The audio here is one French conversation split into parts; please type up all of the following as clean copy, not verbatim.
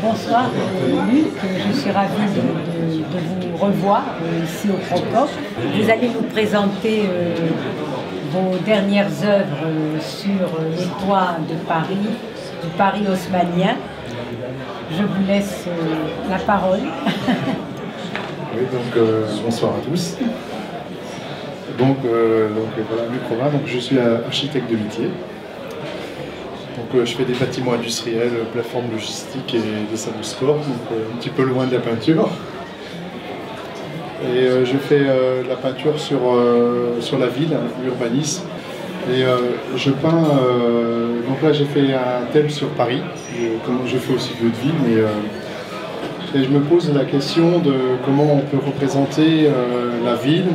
Bonsoir Luc, je suis ravie de vous revoir ici au Procope. Vous allez nous présenter vos dernières œuvres sur les toits de Paris, du Paris haussmannien. Je vous laisse la parole. Oui, donc bonsoir à tous. Donc voilà, Luc Robin, donc je suis architecte de métier. Donc je fais des bâtiments industriels, plateformes logistiques et des salles de sport, donc un petit peu loin de la peinture. Et je fais de la peinture sur la ville, l'urbanisme. Et je peins, donc là j'ai fait un thème sur Paris, comme je fais aussi d'autres villes, et je me pose la question de comment on peut représenter la ville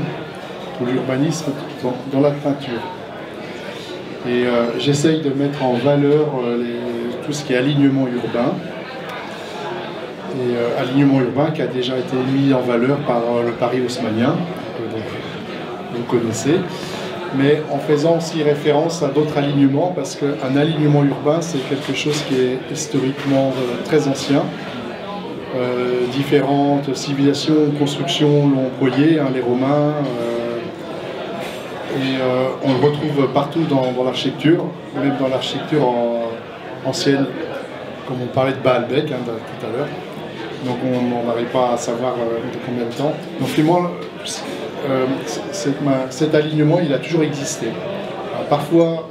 ou l'urbanisme dans la peinture. Et j'essaye de mettre en valeur tout ce qui est alignement urbain. Et alignement urbain qui a déjà été mis en valeur par le Paris haussmannien, que vous connaissez, mais en faisant aussi référence à d'autres alignements, parce qu'un alignement urbain, c'est quelque chose qui est historiquement très ancien. Différentes civilisations, constructions l'ont employé, les Romains, on le retrouve partout dans l'architecture, même dans l'architecture ancienne, comme on parlait de Baalbek tout à l'heure. Donc on n'arrive pas à savoir de combien de temps. Donc finalement, cet alignement, il a toujours existé. Alors, parfois,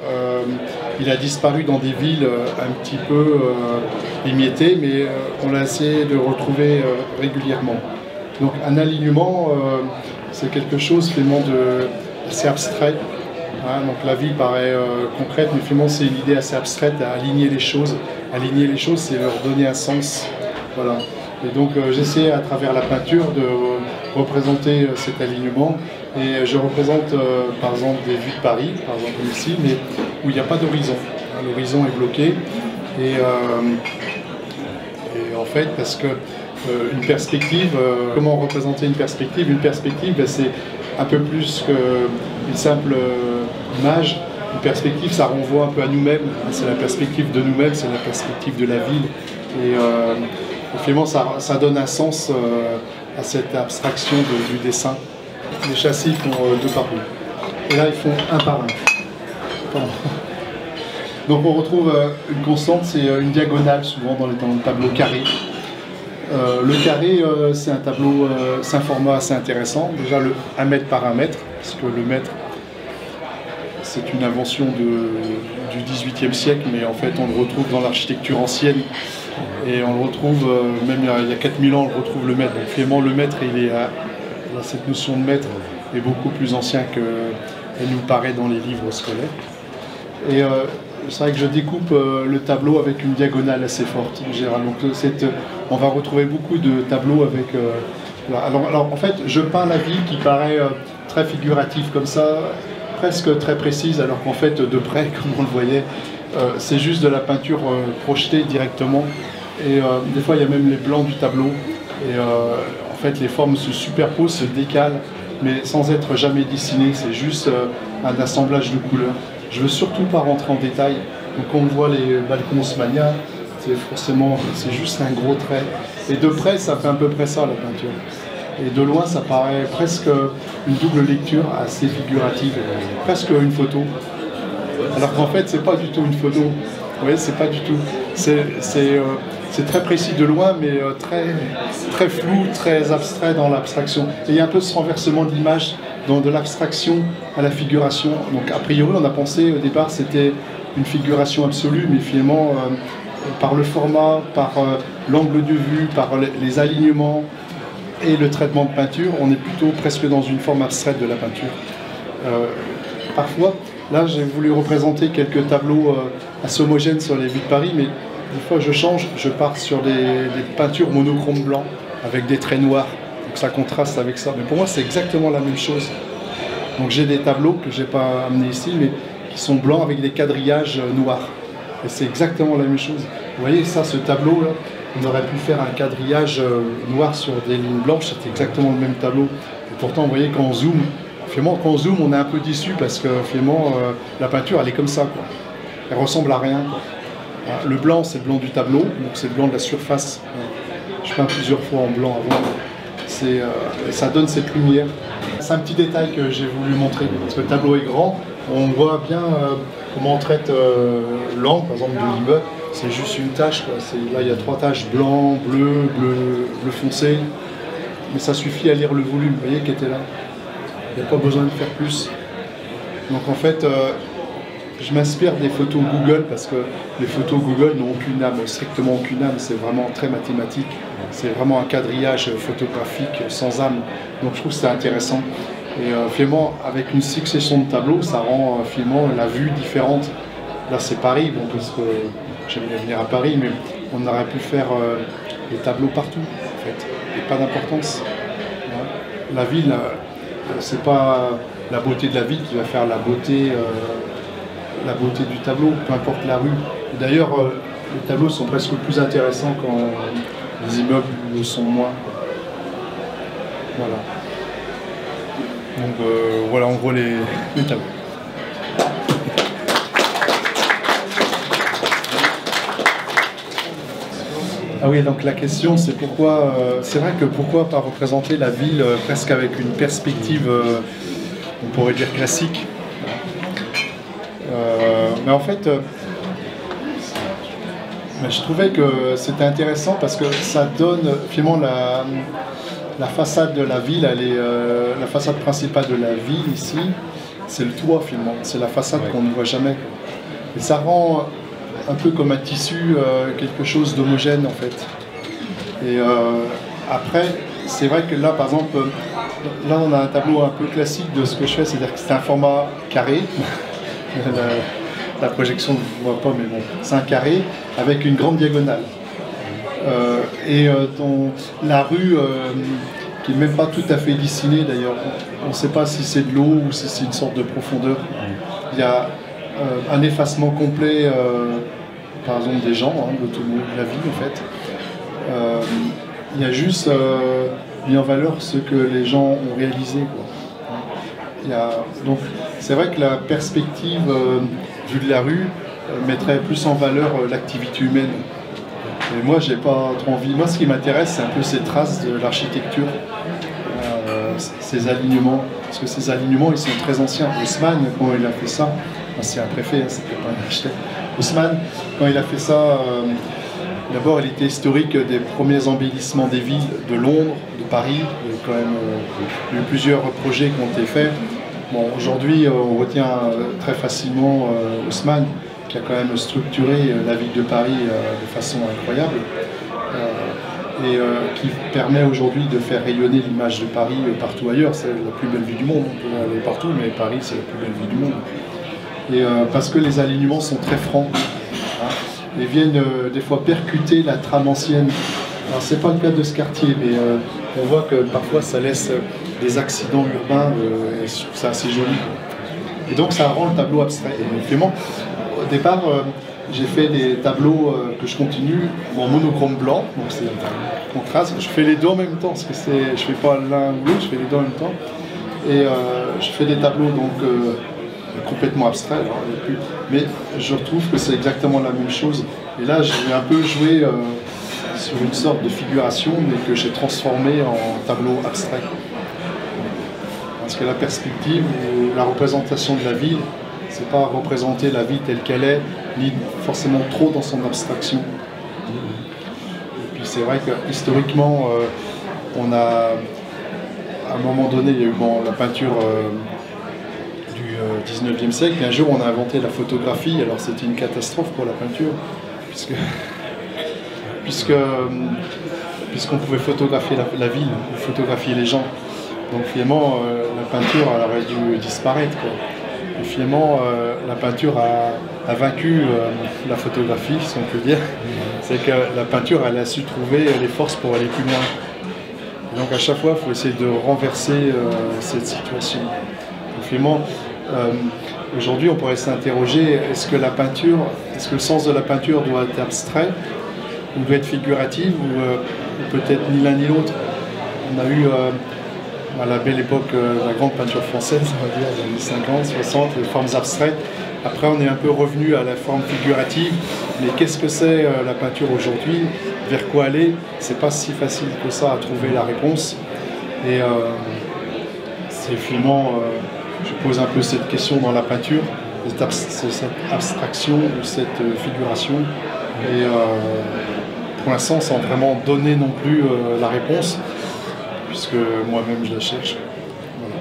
il a disparu dans des villes un petit peu émiettées, mais on l'a essayé de retrouver régulièrement. Donc un alignement, c'est quelque chose finalement assez abstrait. Donc la ville paraît concrète, mais finalement c'est une idée assez abstraite à aligner les choses. Aligner les choses, c'est leur donner un sens. Voilà. Et donc j'essaie à travers la peinture de représenter cet alignement. Et je représente par exemple des vues de Paris, par exemple ici, mais où il n'y a pas d'horizon. L'horizon est bloqué. Et en fait, parce que une perspective, comment représenter une perspective? Une perspective, c'est un peu plus qu'une simple image. Une perspective, ça renvoie un peu à nous-mêmes. C'est la perspective de nous-mêmes, c'est la perspective de la ville. Et finalement, ça donne un sens à cette abstraction du dessin. Les châssis font deux par deux. Et là, ils font un par un. Pardon. Donc on retrouve une constante, c'est une diagonale, souvent dans les tableaux carrés. Le carré, c'est un tableau, c'est un format assez intéressant. Déjà le 1 mètre par 1 mètre, parce que le mètre, c'est une invention du XVIIIe siècle, mais en fait on le retrouve dans l'architecture ancienne. Et on le retrouve, même il y a 4000 ans, on le retrouve le mètre. Donc finalement le mètre, cette notion de mètre est beaucoup plus ancien qu'elle nous paraît dans les livres scolaires. Et c'est vrai que je découpe le tableau avec une diagonale assez forte en général. Donc on va retrouver beaucoup de tableaux avec... alors en fait, je peins la ville qui paraît très figurative comme ça, presque très précise, alors qu'en fait, de près, comme on le voyait, c'est juste de la peinture projetée directement. Et des fois, il y a même les blancs du tableau. Et en fait, les formes se superposent, se décalent, mais sans être jamais dessinées. C'est juste un assemblage de couleurs. Je ne veux surtout pas rentrer en détail. Donc quand on voit les balcons haussmanniens, c'est juste un gros trait. Et de près, ça fait à peu près ça, la peinture. Et de loin, ça paraît presque une double lecture assez figurative, presque une photo. Alors qu'en fait, c'est pas du tout une photo. Vous voyez, c'est pas du tout. C'est très précis de loin, mais très flou, très abstrait dans l'abstraction. Et il y a un peu ce renversement d'image de l'abstraction à la figuration. Donc a priori, on a pensé au départ c'était une figuration absolue, mais finalement, par le format, par l'angle de vue, par les alignements et le traitement de peinture, on est plutôt presque dans une forme abstraite de la peinture. Parfois, là j'ai voulu représenter quelques tableaux assez homogènes sur les vues de Paris, mais des fois je change, je pars sur des peintures monochromes blancs avec des traits noirs. Donc ça contraste avec ça. Mais pour moi, c'est exactement la même chose. Donc j'ai des tableaux que je n'ai pas amenés ici, mais qui sont blancs avec des quadrillages noirs. Et c'est exactement la même chose. Vous voyez ça, ce tableau-là, on aurait pu faire un quadrillage noir sur des lignes blanches, c'était exactement le même tableau. Et pourtant, vous voyez, quand on zoome, finalement, on est un peu déçu parce que finalement, la peinture, elle est comme ça, quoi. Elle ressemble à rien, quoi. Le blanc, c'est le blanc du tableau, donc c'est le blanc de la surface. Je peins plusieurs fois en blanc avant. Ça donne cette lumière. C'est un petit détail que j'ai voulu montrer, parce que le tableau est grand. On voit bien comment on traite l'angle, par exemple, de l'immeuble. C'est juste une tache, quoi. Là, il y a 3 taches, blanc, bleu, bleu foncé. Mais ça suffit à lire le volume, vous voyez, qui était là. Il n'y a pas besoin de faire plus. Donc en fait, je m'inspire des photos Google, parce que les photos Google n'ont aucune âme, strictement aucune âme. C'est vraiment très mathématique. C'est vraiment un quadrillage photographique sans âme. Donc je trouve que c'est intéressant. Et finalement, avec une succession de tableaux, ça rend finalement la vue différente. Là, c'est Paris, bon, parce que j'aimerais venir à Paris, mais on aurait pu faire des tableaux partout, en fait. Et pas d'importance. La ville, c'est pas la beauté de la ville qui va faire la beauté du tableau, peu importe la rue. D'ailleurs, les tableaux sont presque plus intéressants quand les immeubles le sont moins. Voilà. Donc voilà en gros les tableaux. Ah oui, donc la question c'est pourquoi, c'est vrai que pourquoi pas représenter la ville presque avec une perspective, on pourrait dire classique. Mais en fait, je trouvais que c'était intéressant parce que ça donne finalement la façade de la ville, la façade principale de la ville ici, c'est le toit finalement, c'est la façade qu'on ne voit jamais. Et ça rend un peu comme un tissu, quelque chose d'homogène en fait. Et après, c'est vrai que là par exemple, là on a un tableau un peu classique de ce que je fais, c'est-à-dire que c'est un format carré. La projection ne voit pas, mais bon, c'est un carré avec une grande diagonale. La rue, qui n'est même pas tout à fait dessinée d'ailleurs, on ne sait pas si c'est de l'eau ou si c'est une sorte de profondeur. Il y a un effacement complet, par exemple des gens, de la vie en fait. Il y a juste mis en valeur ce que les gens ont réalisé, quoi. Donc c'est vrai que la perspective vue de la rue mettrait plus en valeur l'activité humaine. Et moi, j'ai pas trop envie. Moi, ce qui m'intéresse, c'est un peu ces traces de l'architecture, ces alignements. Parce que ces alignements, ils sont très anciens. Haussmann, quand il a fait ça, c'est un préfet, c'était pas un architecte. Haussmann, quand il a fait ça, d'abord, il était historique des premiers embellissements des villes de Londres, de Paris. Il y a quand même eu plusieurs projets qui ont été faits. Bon, aujourd'hui, on retient très facilement Haussmann, qui a quand même structuré la ville de Paris de façon incroyable et qui permet aujourd'hui de faire rayonner l'image de Paris partout ailleurs. C'est la plus belle ville du monde, on peut aller partout, mais Paris c'est la plus belle ville du monde. Et parce que les alignements sont très francs, et viennent des fois percuter la trame ancienne. Alors c'est pas le cas de ce quartier, mais on voit que parfois ça laisse des accidents urbains, et je trouve ça assez joli. Et donc ça rend le tableau abstrait. Et finalement, au départ, j'ai fait des tableaux que je continue en monochrome blanc, donc c'est un contraste. Je fais les deux en même temps, parce que je fais pas l'un ou l'autre, je fais les deux en même temps. Et je fais des tableaux donc complètement abstraits, mais je trouve que c'est exactement la même chose. Et là, j'ai un peu joué sur une sorte de figuration, mais que j'ai transformé en tableau abstrait. Parce que la perspective ou la représentation de la ville, c'est pas représenter la vie telle qu'elle est, ni forcément trop dans son abstraction. Et puis c'est vrai que historiquement, on a, à un moment donné, il y a eu la peinture du 19e siècle, et un jour on a inventé la photographie. Alors c'était une catastrophe pour la peinture, puisqu'on pouvait photographier la ville, photographier les gens. Donc finalement, la peinture elle aurait dû disparaître, quoi. Et finalement, la peinture a vaincu la photographie, si on peut dire. C'est que la peinture, elle a su trouver les forces pour aller plus loin. Et donc à chaque fois, il faut essayer de renverser cette situation. Donc finalement, aujourd'hui, on pourrait s'interroger, est-ce que le sens de la peinture doit être abstrait, ou doit être figurative, ou peut-être ni l'un ni l'autre. On a eu à la belle époque la grande peinture française, on va dire, les années 50, 60, les formes abstraites. Après, on est un peu revenu à la forme figurative, Mais qu'est-ce que c'est la peinture aujourd'hui? Vers quoi aller? C'est pas si facile que ça à trouver la réponse. Et c'est finalement, je pose un peu cette question dans la peinture, cette abstraction ou cette figuration. Et pour l'instant, sans vraiment donner non plus la réponse, puisque moi-même je la cherche. Voilà.